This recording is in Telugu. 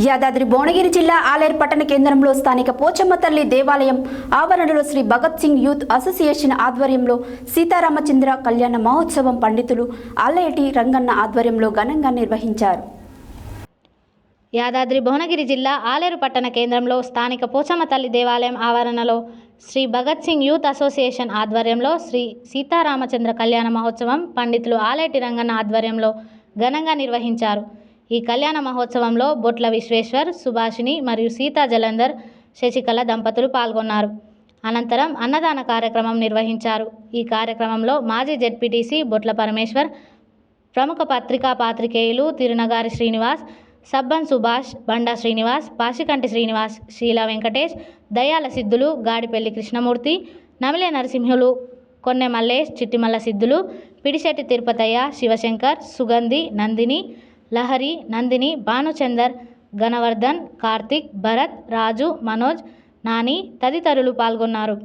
యాదాద్రి భువనగిరి జిల్లా ఆలేరు పట్టణ కేంద్రంలో స్థానిక పోచమ్మ తల్లి దేవాలయం ఆవరణలో శ్రీ భగత్ సింగ్ యూత్ అసోసియేషన్ ఆధ్వర్యంలో సీతారామచంద్ర కళ్యాణ మహోత్సవం పండితులు ఆలయటి రంగన్న ఆధ్వర్యంలో ఘనంగా నిర్వహించారు. యాదాద్రి భువనగిరి జిల్లా ఆలేరు పట్టణ కేంద్రంలో స్థానిక పోచమ్మ తల్లి దేవాలయం ఆవరణలో శ్రీ భగత్ సింగ్ యూత్ అసోసియేషన్ ఆధ్వర్యంలో శ్రీ సీతారామచంద్ర కళ్యాణ మహోత్సవం పండితులు ఆలేటి రంగన్న ఆధ్వర్యంలో ఘనంగా నిర్వహించారు. ఈ కళ్యాణ మహోత్సవంలో బొట్ల విశ్వేశ్వర్, సుభాషిణి మరియు సీతా జలంధర్ శశికళ దంపతులు పాల్గొన్నారు. అనంతరం అన్నదాన కార్యక్రమం నిర్వహించారు. ఈ కార్యక్రమంలో మాజీ జెడ్పీటీసీ బొట్ల పరమేశ్వర్, ప్రముఖ పత్రికా పాత్రికేయులు తిరునగారి శ్రీనివాస్, సబ్బన్ సుభాష్, బండా శ్రీనివాస్, పాషికంటి శ్రీనివాస్, శీలా వెంకటేష్, దయాల సిద్ధులు, గాడిపల్లి కృష్ణమూర్తి, నమిలే నరసింహులు, కొన్నె మల్లేష్, చిట్టిమల్ల సిద్ధులు, పిడిశెట్టి తిరుపతయ్య, శివశంకర్, సుగంధి, నందిని, లహరి, నందిని, భానుచందర్, గణవర్ధన్, కార్తిక్, భరత్, రాజు, మనోజ్, నాని తదితరులు పాల్గొన్నారు.